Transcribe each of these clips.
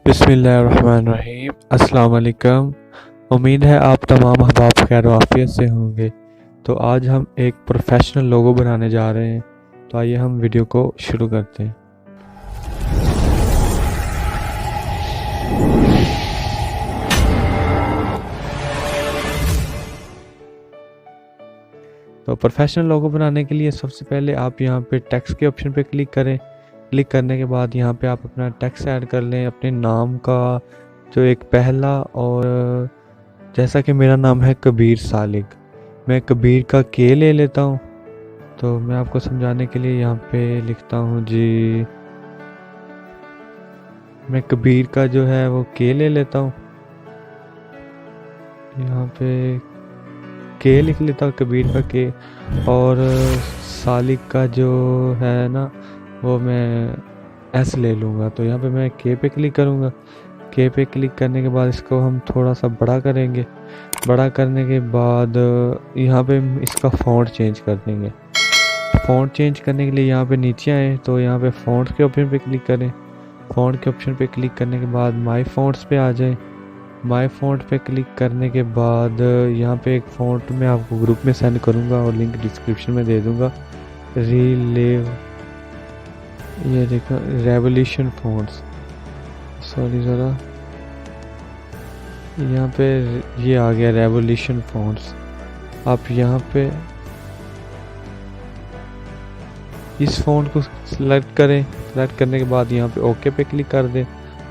बिस्मिल्लाहिर्रहमानिर्रहीम। अस्सलाम वालेकुम। उम्मीद है आप तमाम अहबाब खैर आफियत से होंगे। तो आज हम एक प्रोफेशनल लोगो बनाने जा रहे हैं। तो आइए हम वीडियो को शुरू करते हैं। तो प्रोफेशनल लोगो बनाने के लिए सबसे पहले आप यहाँ पे टेक्स्ट के ऑप्शन पे क्लिक करें। क्लिक करने के बाद यहाँ पे आप अपना टेक्स्ट ऐड कर लें, अपने नाम का जो एक पहला, और जैसा कि मेरा नाम है कबीर सालिक, मैं कबीर का के ले लेता हूँ। तो मैं आपको समझाने के लिए यहाँ पे लिखता हूँ जी, मैं कबीर का जो है वो के ले लेता हूँ। यहाँ पे के लिख लेता हूँ, कबीर का के, और सालिक का जो है ना वो मैं एस ले लूँगा। तो यहाँ पे मैं के पे क्लिक करूँगा। के पे क्लिक करने के बाद इसको हम थोड़ा सा बड़ा करेंगे। बड़ा करने के बाद यहाँ पे इसका फ़ॉन्ट चेंज कर देंगे। फ़ॉन्ट चेंज करने के लिए यहाँ पे नीचे आए तो यहाँ पे फ़ॉन्ट के ऑप्शन पे क्लिक करें। फ़ॉन्ट के ऑप्शन पे क्लिक करने के बाद माय फ़ॉन्ट्स पे आ जाएं। माय फ़ॉन्ट पे क्लिक करने के बाद यहाँ पे एक फ़ॉन्ट मैं आपको ग्रुप में सेंड करूँगा और लिंक डिस्क्रिप्शन में दे दूँगा। रिलेव, ये देखो रेवोल्यूशन फ़ॉन्ट्स, सॉरी ज़रा, यहाँ पे ये आ गया रेवोल्यूशन फ़ॉन्ट्स। आप यहाँ पे इस फ़ॉन्ट को सिलेक्ट करें। सिलेक्ट करने के बाद यहाँ पे ओके पे क्लिक कर दें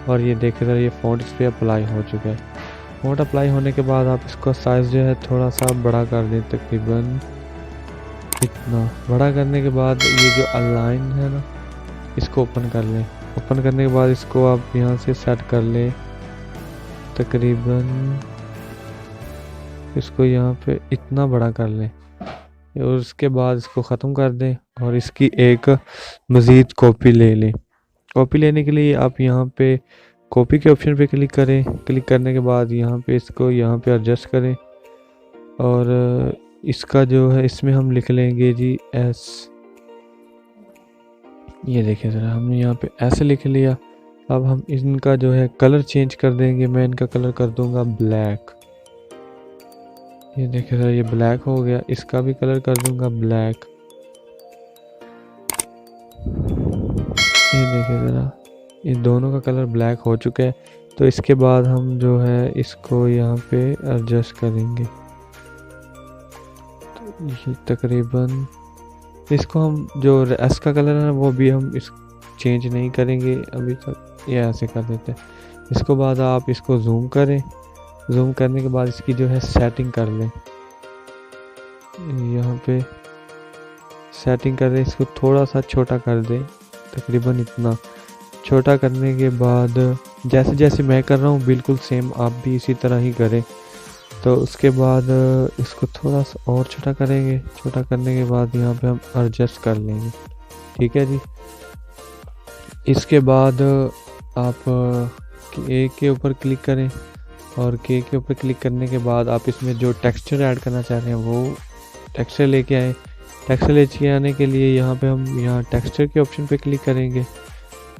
और ये देखें ज़रा, ये फ़ॉन्ट इस पर अप्लाई हो चुका है। फ़ॉन्ट अप्लाई होने के बाद आप इसका साइज़ जो है थोड़ा सा बड़ा कर दें, तकरीबन इतना। बड़ा करने के बाद ये जो अलाइन है ना, इसको ओपन कर लें। ओपन करने के बाद इसको आप यहाँ से सेट कर लें, तकरीबन इसको यहाँ पे इतना बड़ा कर लें और उसके बाद इसको ख़त्म कर दें और इसकी एक मज़ीद कॉपी ले लें। कॉपी लेने के लिए आप यहाँ पे कॉपी के ऑप्शन पे क्लिक करें। क्लिक करने के बाद यहाँ पे इसको यहाँ पे एडजस्ट करें और इसका जो है इसमें हम लिख लेंगे जी एस। ये देखें ज़रा, हमने यहाँ पे ऐसे लिख लिया। अब हम इनका जो है कलर चेंज कर देंगे। मैं इनका कलर कर दूंगा ब्लैक। ये देखें ज़रा, ये ब्लैक हो गया। इसका भी कलर कर दूंगा ब्लैक। ये देखें ज़रा, ये दोनों का कलर ब्लैक हो चुका है। तो इसके बाद हम जो है इसको यहाँ पे एडजस्ट करेंगे। तो ये तकरीबन इसको हम जो एस का कलर है वो भी हम इस चेंज नहीं करेंगे अभी तक, ये ऐसे कर देते हैं। इसको बाद आप इसको जूम करें। जूम करने के बाद इसकी जो है सेटिंग कर लें। यहाँ पे सेटिंग कर दें, इसको थोड़ा सा छोटा कर दें, तकरीबन इतना। छोटा करने के बाद जैसे जैसे मैं कर रहा हूँ बिल्कुल सेम आप भी इसी तरह ही करें। तो उसके बाद इसको थोड़ा सा और छोटा करेंगे। छोटा करने के बाद यहाँ पे हम एडजस्ट कर लेंगे। ठीक है जी। इसके बाद आप के के ऊपर क्लिक करें और के ऊपर क्लिक करने के बाद आप इसमें जो टेक्सचर ऐड करना चाह रहे हैं वो टेक्सचर लेके आए। टेक्सचर लेके आने के लिए यहाँ पे हम यहाँ टेक्सचर के ऑप्शन पे क्लिक करेंगे।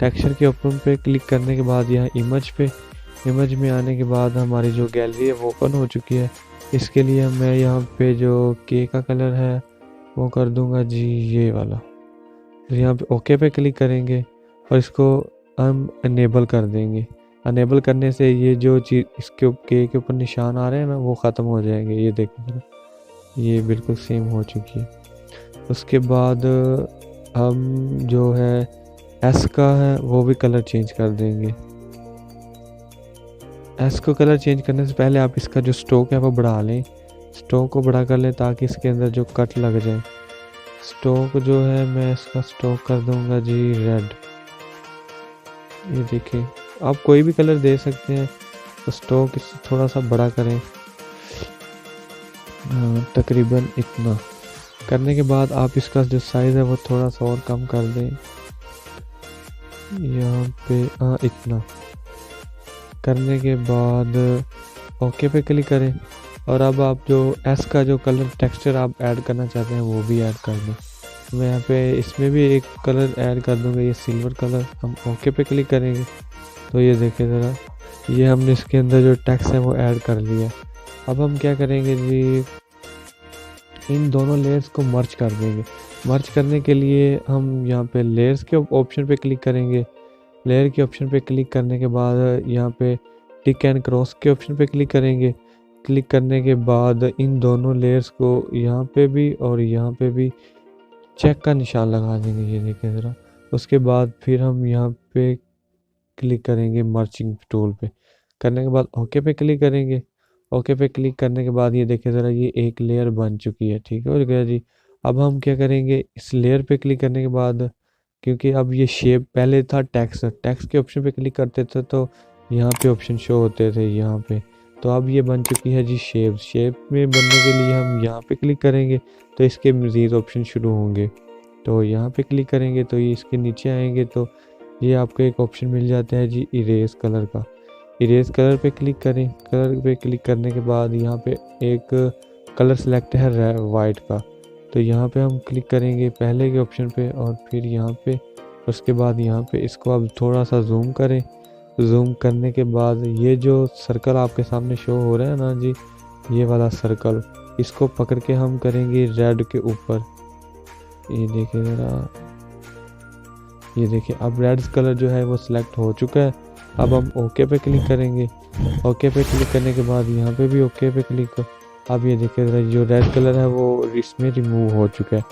टेक्सचर के ऑप्शन पे क्लिक करने के बाद यहाँ इमेज पे, इमेज में आने के बाद हमारी जो गैलरी है वो ओपन हो चुकी है। इसके लिए मैं यहाँ पे जो के का कलर है वो कर दूंगा जी ये वाला। तो यहाँ पे ओके पे क्लिक करेंगे और इसको हम इनेबल कर देंगे। अनेबल करने से ये जो चीज़ इसके के ऊपर निशान आ रहे हैं ना वो ख़त्म हो जाएंगे। ये देखो, ये बिल्कुल सेम हो चुकी है। उसके बाद हम जो है एस का है वो भी कलर चेंज कर देंगे। एस को कलर चेंज करने से पहले आप इसका जो स्ट्रोक है वो बढ़ा लें। स्ट्रोक को बड़ा कर लें ताकि इसके अंदर जो कट लग जाए। स्ट्रोक जो है मैं इसका स्ट्रोक कर दूंगा जी रेड। ये देखिए, आप कोई भी कलर दे सकते हैं। तो स्ट्रोक इससे थोड़ा सा बड़ा करें, तकरीबन इतना। करने के बाद आप इसका जो साइज़ है वो थोड़ा सा और कम कर दें, यहाँ पे इतना। करने के बाद ओके पे क्लिक करें और अब आप जो एस का जो कलर टेक्सचर आप ऐड करना चाहते हैं वो भी ऐड कर दें। मैं यहाँ पे इसमें भी एक कलर ऐड कर दूंगा, ये सिल्वर कलर। हम ओके पे क्लिक करेंगे। तो ये देखिए ज़रा, ये हमने इसके अंदर जो टेक्स्ट है वो ऐड कर लिया। अब हम क्या करेंगे जी, इन दोनों लेयर्स को मर्ज कर देंगे। मर्ज करने के लिए हम यहाँ पे लेयर्स के ऑप्शन पे क्लिक करेंगे। लेयर के ऑप्शन पे क्लिक करने के बाद यहाँ पे टिक एंड क्रॉस के ऑप्शन पे क्लिक करेंगे। क्लिक करने के बाद इन दोनों लेयर्स को यहाँ पे भी और यहाँ पे भी चेक का निशान लगा देंगे, ये देखिए ज़रा। उसके बाद फिर हम यहाँ पे क्लिक करेंगे मर्चिंग टूल पे। करने के बाद ओके पे क्लिक करेंगे। ओके पे क्लिक करने के बाद ये देखिए ज़रा, ये एक लेयर बन चुकी है, ठीक है हो गया जी। अब हम क्या करेंगे, इस लेयर पे क्लिक करने के बाद, क्योंकि अब ये शेप पहले था टेक्स्ट के ऑप्शन पे क्लिक करते थे तो यहाँ पे ऑप्शन शो होते थे यहाँ पे, तो अब ये बन चुकी है जी शेप में बनने के लिए हम यहाँ पे क्लिक करेंगे तो इसके मज़ीद ऑप्शन शुरू होंगे। तो यहाँ पे क्लिक करेंगे तो ये इसके नीचे आएंगे तो ये आपको एक ऑप्शन मिल जाता है जी इरेज कलर का। इरेज कलर पे क्लिक करें। कलर पे क्लिक करने के बाद यहाँ पे एक कलर सेलेक्ट है वाइट का, तो यहाँ पे हम क्लिक करेंगे पहले के ऑप्शन पे और फिर यहाँ पे, उसके बाद यहाँ पे इसको अब थोड़ा सा जूम करें। जूम करने के बाद ये जो सर्कल आपके सामने शो हो रहा है ना जी, ये वाला सर्कल, इसको पकड़ के हम करेंगे रेड के ऊपर। ये देखिए ज़रा, ये देखिए अब रेड कलर जो है वो सिलेक्ट हो चुका है। अब हम ओके पे क्लिक करेंगे। ओके पे क्लिक करने के बाद यहाँ पे भी ओके पे क्लिक कर। अब ये देखिए ज़रा, जो रेड कलर है वो इसमें रिमूव हो चुका है,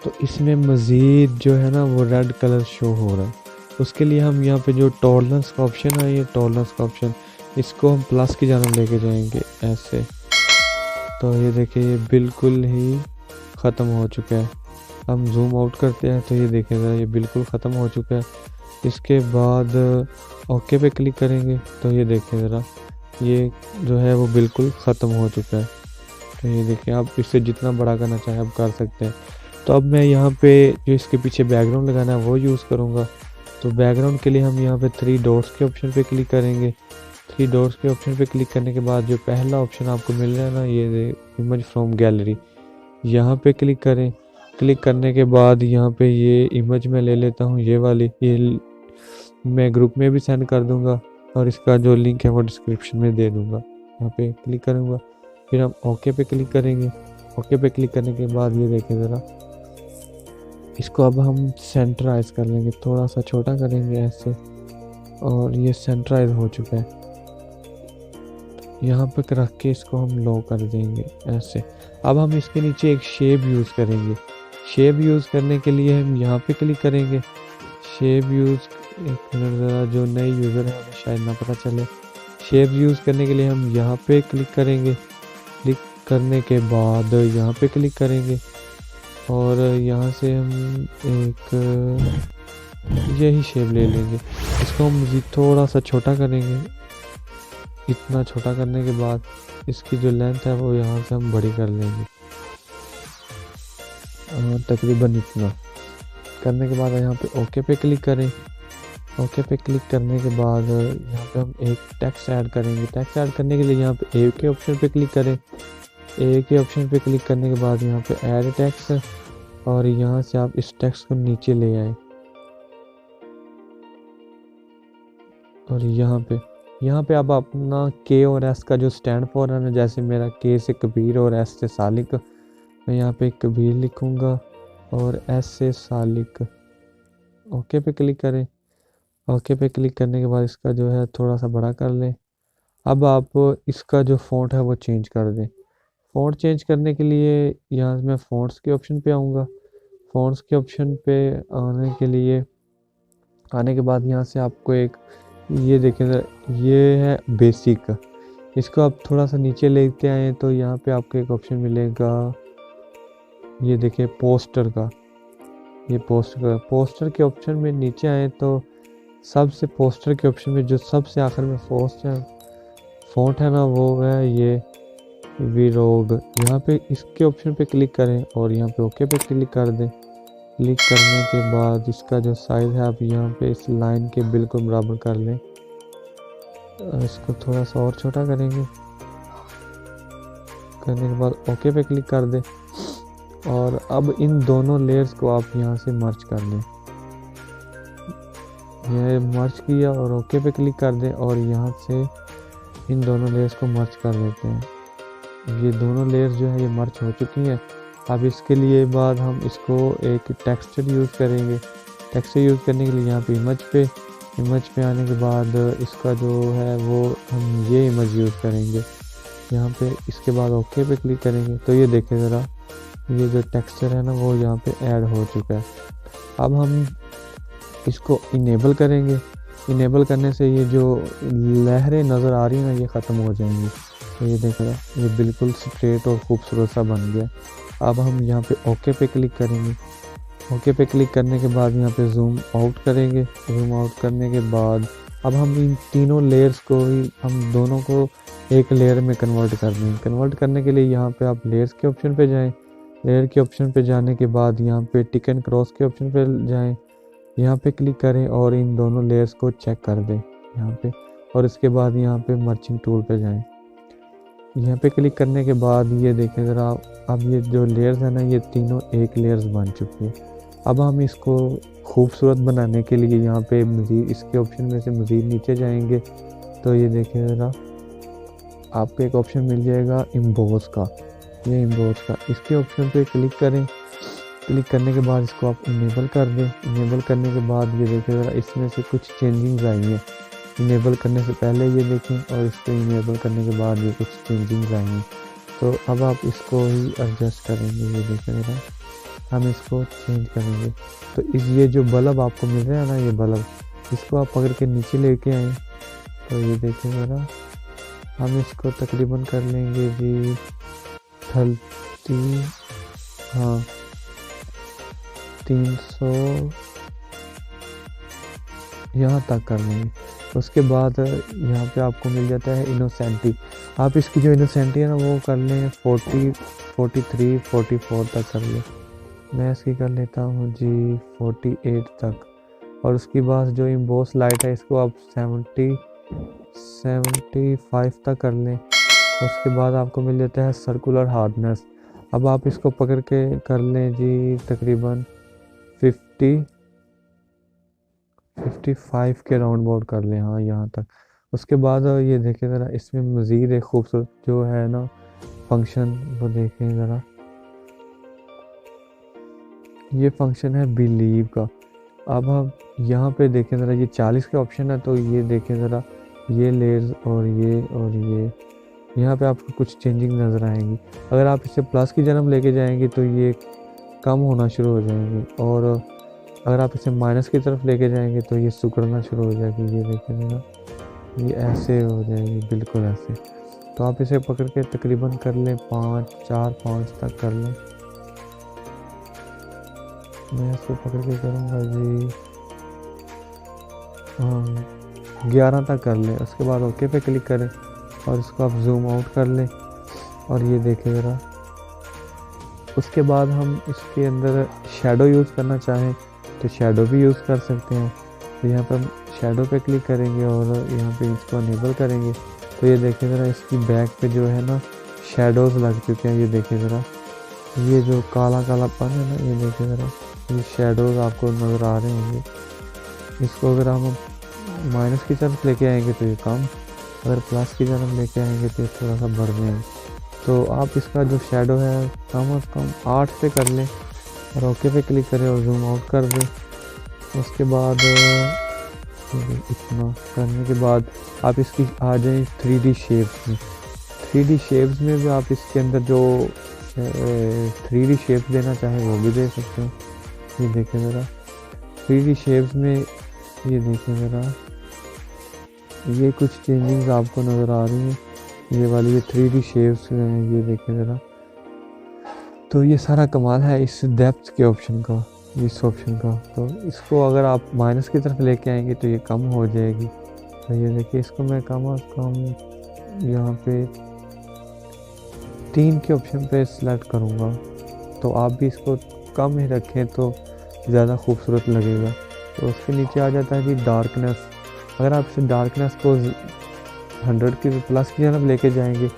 तो इसमें मज़ीद जो है ना वो रेड कलर शो हो रहा है। उसके लिए हम यहाँ पे जो टॉलरेंस का ऑप्शन है, ये टॉलरेंस का ऑप्शन, इसको हम प्लस की जानब लेके जाएंगे ऐसे। तो ये देखिए ये बिल्कुल ही ख़त्म हो चुका है। हम जूम आउट करते हैं तो ये देखिए ज़रा, ये बिल्कुल ख़त्म हो चुका है। इसके बाद ओके पे क्लिक करेंगे तो ये देखिए ज़रा, ये जो है वो बिल्कुल ख़त्म हो चुका है। तो ये देखिए, आप इससे जितना बड़ा करना चाहें आप कर सकते हैं। तो अब मैं यहाँ पे जो इसके पीछे बैकग्राउंड लगाना है वो यूज़ करूँगा। तो बैकग्राउंड के लिए हम यहाँ पे 3 डॉट्स के ऑप्शन पे क्लिक करेंगे। 3 डॉट्स के ऑप्शन पे क्लिक करने के बाद जो पहला ऑप्शन आपको मिल रहा है ना, ये इमेज फ्रॉम गैलरी, यहाँ पे क्लिक करें। क्लिक करने के बाद यहाँ पे ये इमेज मैं ले लेता हूँ, ये वाली, ये मैं ग्रुप में भी सेंड कर दूँगा और इसका जो लिंक है वो डिस्क्रिप्शन में दे दूँगा। यहाँ पे क्लिक करूँगा, फिर हम ओके पे क्लिक करेंगे। ओके पे क्लिक करने के बाद ये देखें ज़रा, इसको अब हम सेंटराइज कर लेंगे, थोड़ा सा छोटा करेंगे ऐसे, और ये सेंटराइज हो चुका है। यहाँ पे रख के इसको हम लो कर देंगे ऐसे। अब हम इसके नीचे एक शेप यूज़ करेंगे। शेप यूज़ करने के लिए हम यहाँ पे क्लिक करेंगे। शेप यूज़, एक मिनट ज़रा, जो नए यूज़र है उन्हें शायद ना पता चले। शेप यूज़ करने के लिए हम यहाँ पे क्लिक करेंगे। क्लिक करने के बाद यहाँ पे क्लिक करेंगे और यहाँ से हम एक यही शेप ले लेंगे। इसको हम मज़ीद थोड़ा सा छोटा करेंगे। इतना छोटा करने के बाद इसकी जो लेंथ है वो यहाँ से हम बड़ी कर लेंगे, तकरीबन इतना। करने के बाद यहाँ पे ओके पे क्लिक करें। ओके पे क्लिक करने के बाद यहाँ पे हम एक टेक्स्ट ऐड करेंगे। टेक्स्ट ऐड करने के लिए यहाँ पे ए के ऑप्शन पे क्लिक करें। ए के ऑप्शन पे क्लिक करने के बाद यहाँ पे ऐड टेक्स्ट, और यहाँ से आप इस टेक्स्ट को नीचे ले आए और यहाँ पे आप अपना के और एस का जो स्टैंड फॉर है ना, जैसे मेरा के से कबीर और एस से सालिक, मैं यहाँ पे कबीर लिखूँगा और एस से सालिक। ओके पे क्लिक करें। ओके पे क्लिक करने के बाद इसका जो है थोड़ा सा बड़ा कर लें। अब आप इसका जो फ़ॉन्ट है वो चेंज कर दें। फ़ॉन्ट चेंज करने के लिए यहाँ से मैं फ़ॉन्ट्स के ऑप्शन पे आऊँगा। फ़ॉन्ट्स के ऑप्शन पे आने के बाद यहाँ से आपको एक, ये देखें, ये है बेसिक, इसको आप थोड़ा सा नीचे लेते आए तो यहाँ पे आपको एक ऑप्शन मिलेगा, ये देखिए पोस्टर का। ये पोस्टर के ऑप्शन में नीचे आए तो सबसे पोस्टर के ऑप्शन में जो सबसे आखिर में फ़ॉन्ट है ना, वो है ये विरोग। यहाँ पे इसके ऑप्शन पे क्लिक करें और यहाँ पे ओके पे क्लिक कर दें। क्लिक करने के बाद इसका जो साइज़ है आप यहाँ पे इस लाइन के बिल्कुल बराबर कर लें। इसको थोड़ा सा और छोटा करेंगे। करने के बाद ओके पे क्लिक कर दें और अब इन दोनों लेयर्स को आप यहाँ से मर्ज कर लें। ये मर्ज किया और ओके पे क्लिक कर दें और यहाँ से इन दोनों लेयर्स को मर्ज कर देते हैं। ये दोनों लेयर्स जो है ये मर्ज हो चुकी हैं। अब इसके लिए बाद हम इसको एक टेक्सचर यूज़ करेंगे। टेक्सचर यूज़ करने के लिए यहाँ पे इमेज पे आने के बाद इसका जो है वो हम ये इमेज यूज़ करेंगे यहाँ पे। इसके बाद ओके पे क्लिक करेंगे तो ये देखें ज़रा, ये जो टेक्सचर है ना वो यहाँ पे ऐड हो चुका है। अब हम इसको इनेबल करेंगे। इनेबल करने से ये जो लहरें नज़र आ रही हैं ना ये ख़त्म हो जाएंगी। तो ये देख रहा, ये बिल्कुल स्ट्रेट और खूबसूरत सा बन गया। अब हम यहाँ पे ओके पे क्लिक करेंगे। ओके पे क्लिक करने के बाद यहाँ पे जूम आउट करेंगे। जूम आउट करने के बाद अब हम इन तीनों लेयर्स को ही हम दोनों को एक लेयर में कन्वर्ट कर देंगे। कन्वर्ट करने के लिए यहाँ पे आप लेयर्स के ऑप्शन पे जाएं। लेयर के ऑप्शन पे जाने के बाद यहाँ पे टिक एंड क्रॉस के ऑप्शन पे जाएं। यहाँ पे क्लिक करें और इन दोनों लेयर्स को चेक कर दें यहाँ पे। और इसके बाद यहाँ पे मर्चिंग टूल पे जाएं। यहाँ पे क्लिक करने के बाद ये देखें ज़रा, अब ये जो लेयर्स है ना ये तीनों एक लेयर्स बन चुकी है। अब हम इसको खूबसूरत बनाने के लिए यहाँ पे मज़ीद इसके ऑप्शन में से मज़ीद नीचे जाएंगे तो ये देखें ज़रा, आपको एक ऑप्शन मिल जाएगा इम्बोस का। ये इम्बोस का, इसके ऑप्शन पे क्लिक करें। क्लिक करने के बाद इसको आप इनेबल कर दें। इनेबल करने के बाद ये देखें ज़रा, इसमें से कुछ चेंजिंग्स आई हैं। इनेबल करने से पहले ये देखें और इसको इनेबल करने के बाद ये कुछ चेंजिंग्स आई हैं। तो अब आप इसको ही एडजस्ट करेंगे। ये देखें ज़रा, हम इसको चेंज करेंगे। तो ये जो बल्ब आपको मिल रहा है ना, ये बल्ब, इसको आप पकड़ के नीचे लेके आए तो ये देखें ज़रा, हम इसको तकरीबन कर लेंगे जी 30, हाँ 300 यहाँ तक कर लेंगे। उसके बाद यहाँ पे आपको मिल जाता है इनोसेंटी। आप इसकी जो इनोसेंटी है ना वो कर लें 40, 43, 44 तक कर लें। मैं इसकी कर लेता हूँ जी 48 तक। और उसके बाद जो इम्बोस लाइट है इसको आप 75 तक कर लें। उसके बाद आपको मिल जाता है सर्कुलर हार्डनेस। अब आप इसको पकड़ के कर लें जी तकरीबन 55 के राउंड अबाउट कर लें, हाँ यहाँ तक। उसके बाद ये देखें ज़रा, इसमें मज़ीद एक खूबसूरत जो है ना फंक्शन, वो देखें ज़रा, ये फंक्शन है बिलीव का। अब हम यहाँ पे देखें ज़रा, ये 40 के ऑप्शन है तो ये देखें ज़रा, ये लेयर्स और ये यहाँ पे आपको कुछ चेंजिंग नज़र आएंगी। अगर आप इसे प्लस की जन्म लेके जाएंगे तो ये कम होना शुरू हो जाएंगे, और अगर आप इसे माइनस की तरफ लेके जाएंगे तो ये सिकुड़ना शुरू हो जाएगी। ये देखें ज़रा, ये ऐसे हो जाएगी, बिल्कुल ऐसे। तो आप इसे पकड़ के तकरीबन कर लें 5 तक कर लें। मैं इसको पकड़ के करूँगा जी 11 तक कर लें। उसके बाद ओके पे क्लिक करें और इसको आप जूम आउट कर लें और ये देखें ज़रा। उसके बाद हम इसके अंदर शैडो यूज़ करना चाहें तो शैडो भी यूज़ कर सकते हैं। तो यहाँ पर हम शैडो पे क्लिक करेंगे और यहाँ पे इसको अनेबल करेंगे तो ये देखें ज़रा, इसकी बैक पे जो है ना शैडोज़ लग चुके हैं। ये देखें ज़रा, ये जो काला कालापन है ना, ये देखें ज़रा, ये शैडोज़ आपको नज़र आ रहे होंगे। इसको अगर हम माइनस की तरफ लेके आएंगे तो ये कम, अगर प्लस की तरफ लेके आएंगे तो थोड़ा सा बढ़ जाएंगे। तो आप इसका जो शैडो है कम से कम 8 पे कर लें और ओके पे क्लिक करें और जूम आउट कर दें। उसके बाद इतना करने के बाद आप इसकी आ जाएं 3D शेप्स में। 3D शेप्स में भी आप इसके अंदर जो 3D शेप्स देना चाहें वो भी दे सकते हैं। ये देखें ज़रा, 3D शेप्स में ये देखें ज़रा, ये कुछ चेंजिंग्स आपको नज़र आ रही हैं। ये वाली ये 3D शेप्स हैं, ये देखें ज़रा। तो ये सारा कमाल है इस डेप्थ के ऑप्शन का, इस ऑप्शन का। तो इसको अगर आप माइनस की तरफ लेके आएंगे तो ये कम हो जाएगी। तो ये देखिए, इसको मैं कम से कम यहाँ पे 3 के ऑप्शन पे सिलेक्ट करूँगा। तो आप भी इसको कम ही रखें तो ज़्यादा खूबसूरत लगेगा। तो उसके नीचे आ जाता है जी डार्कनेस। अगर आप इसे डार्कनेस को 100 की प्लस की तरफ लेके जाएंगे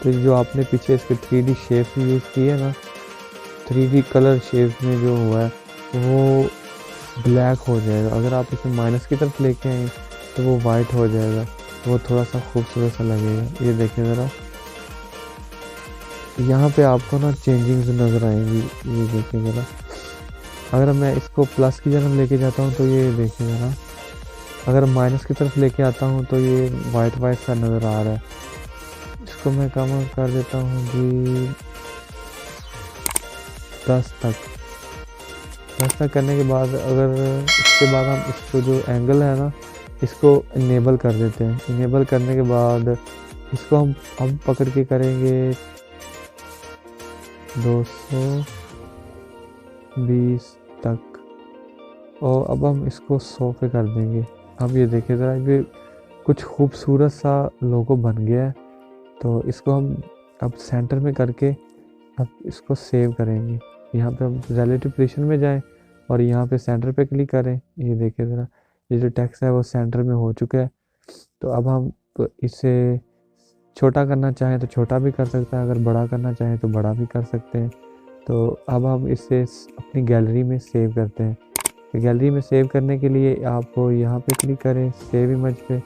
तो जो आपने पीछे इसके 3D शेप्स यूज़ किए ना, 3D कलर शेप्स में जो हुआ है वो ब्लैक हो जाएगा। अगर आप इसे माइनस की तरफ लेके आए तो वो वाइट हो जाएगा, वो थोड़ा सा खूबसूरत सा लगेगा। ये देखें ज़रा, यहाँ पे आपको ना चेंजिंग्स नज़र आएंगी। ये देखें ज़रा, अगर मैं इसको प्लस की जगह लेके जाता हूँ तो ये देखें ज़रा, अगर माइनस की तरफ लेके आता हूँ तो ये वाइट वाइट सा नज़र आ रहा है। इसको मैं कम कर देता हूँ जी 10 तक। 10 तक करने के बाद अगर इसके बाद हम इसको जो एंगल है ना, इसको इनेबल कर देते हैं। इनेबल करने के बाद इसको हम पकड़ के करेंगे 220 तक, और अब हम इसको 100 पे कर देंगे। अब ये देखिए ज़रा, ये कुछ खूबसूरत सा लोगो बन गया है। तो इसको हम अब सेंटर में करके अब इसको सेव करेंगे। यहाँ पे हम रिलेटिव पोजीशन में जाएं और यहाँ पे सेंटर पे क्लिक करें। ये देखिए ज़रा, ये जो टेक्स्ट है वो सेंटर में हो चुका है। तो अब हम इसे छोटा करना चाहें तो छोटा भी कर सकते हैं, अगर बड़ा करना चाहें तो बड़ा भी कर सकते हैं। तो अब हम इसे अपनी गैलरी में सेव करते हैं। तो गैलरी में सेव करने के लिए आप यहाँ पे क्लिक करें, सेव इमेज पे।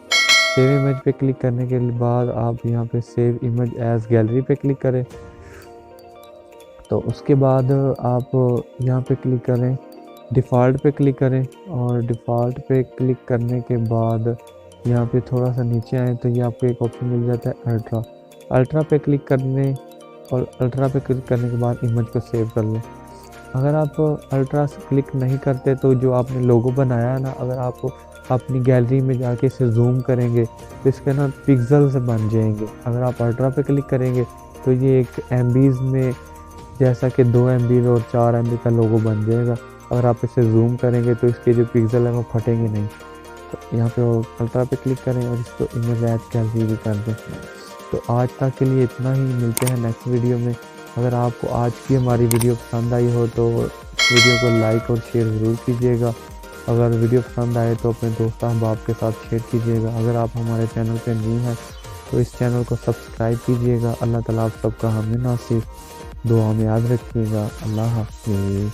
सेव इमेज पे क्लिक करने के बाद आप यहाँ पे सेव इमेज एज गैलरी पे क्लिक करें। तो उसके बाद आप यहाँ पे क्लिक करें, डिफ़ॉल्ट पे क्लिक करें, और डिफ़ॉल्ट पे क्लिक करने के बाद यहाँ पे थोड़ा सा नीचे आए तो ये आपको एक ऑप्शन मिल जाता है अल्ट्रा। अल्ट्रा पे क्लिक करने और अल्ट्रा पे क्लिक करने के बाद इमेज को सेव कर लें। अगर आप अल्ट्रा से क्लिक नहीं करते तो जो आपने लोगो बनाया है ना, अगर आप अपनी गैलरी में जाके इसे जूम करेंगे तो इसके ना पिक्सेल्स बन जाएंगे। अगर आप अल्ट्रा पे क्लिक करेंगे तो ये एक एमबीज में, जैसा कि 2 MB और 4 MB का लोगो बन जाएगा। अगर आप इसे जूम करेंगे तो इसके जो पिक्सल हैं वो फटेंगे नहीं। तो यहाँ पे अल्ट्रा पे क्लिक करें और इसको इमेज एड गैलरी भी कर दें। तो आज तक के लिए इतना ही, मिलते हैं नेक्स्ट वीडियो में। अगर आपको आज की हमारी वीडियो पसंद आई हो तो वीडियो को लाइक और शेयर ज़रूर कीजिएगा। अगर वीडियो पसंद आए तो अपने दोस्त अहबाब के साथ शेयर कीजिएगा। अगर आप हमारे चैनल पर न्यू हैं तो इस चैनल को सब्सक्राइब कीजिएगा। अल्लाह ताला आप सबका हमें नासिब, दुआ में याद रखिएगा। अल्लाह हाफ़िज़।